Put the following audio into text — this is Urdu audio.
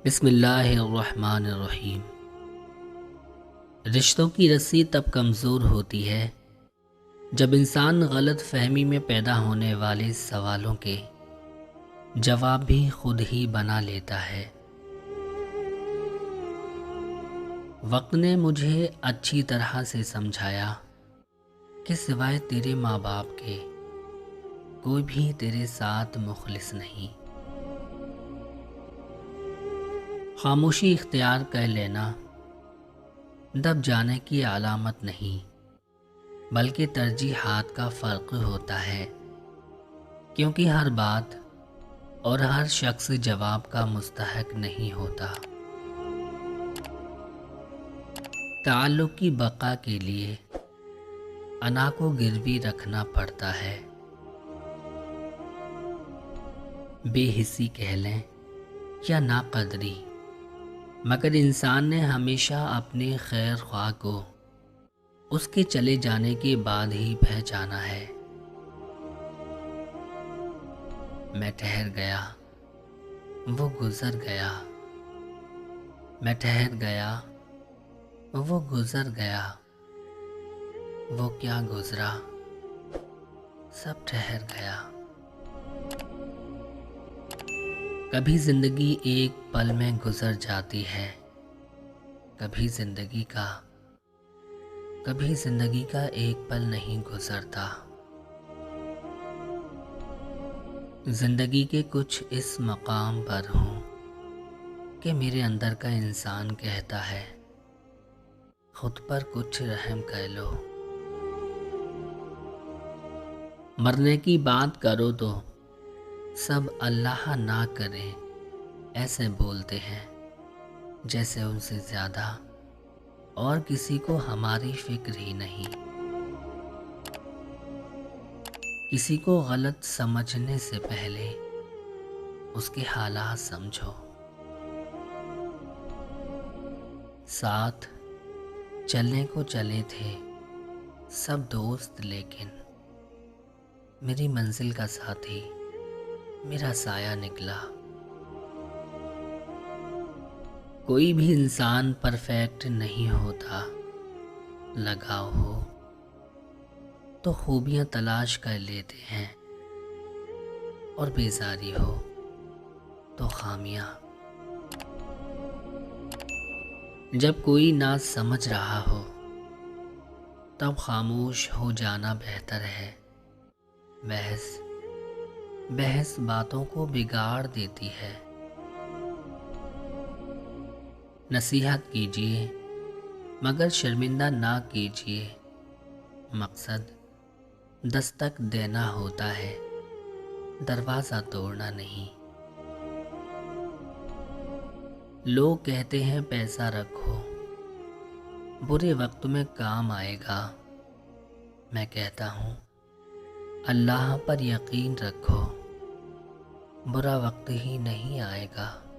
بسم اللہ الرحمن الرحیم۔ رشتوں کی رسی تب کمزور ہوتی ہے جب انسان غلط فہمی میں پیدا ہونے والے سوالوں کے جواب بھی خود ہی بنا لیتا ہے۔ وقت نے مجھے اچھی طرح سے سمجھایا کہ سوائے تیرے ماں باپ کے کوئی بھی تیرے ساتھ مخلص نہیں۔ خاموشی اختیار کر لینا دب جانے کی علامت نہیں بلکہ ترجیحات کا فرق ہوتا ہے، کیونکہ ہر بات اور ہر شخص جواب کا مستحق نہیں ہوتا۔ تعلق کی بقا کے لیے انا کو گروی رکھنا پڑتا ہے۔ بے حسی کہہ لیں یا ناقدری، مگر انسان نے ہمیشہ اپنے خیر خواہ کو اس کے چلے جانے کے بعد ہی پہچانا ہے۔ میں ٹھہر گیا، وہ گزر گیا، میں ٹھہر گیا، وہ گزر گیا، وہ کیا گزرا، سب ٹھہر گیا۔ کبھی زندگی ایک پل میں گزر جاتی ہے، کبھی زندگی کا ایک پل نہیں گزرتا۔ زندگی کے کچھ اس مقام پر ہوں کہ میرے اندر کا انسان کہتا ہے خود پر کچھ رحم کر لو۔ مرنے کی بات کرو تو سب اللہ نہ کرے ایسے بولتے ہیں جیسے ان سے زیادہ اور کسی کو ہماری فکر ہی نہیں۔ کسی کو غلط سمجھنے سے پہلے اس کے حالات سمجھو۔ ساتھ چلنے کو چلے تھے سب دوست، لیکن میری منزل کا ساتھی میرا سایہ نکلا۔ کوئی بھی انسان پرفیکٹ نہیں ہوتا۔ لگاؤ ہو تو خوبیاں تلاش کر لیتے ہیں اور بیزاری ہو تو خامیاں۔ جب کوئی نہ سمجھ رہا ہو تب خاموش ہو جانا بہتر ہے۔ بحث باتوں کو بگاڑ دیتی ہے۔ نصیحت کیجیے مگر شرمندہ نہ کیجیے۔ مقصد دستک دینا ہوتا ہے، دروازہ توڑنا نہیں۔ لوگ کہتے ہیں پیسہ رکھو، برے وقت میں کام آئے گا۔ میں کہتا ہوں اللہ پر یقین رکھو، برا وقت ہی نہیں آئے گا۔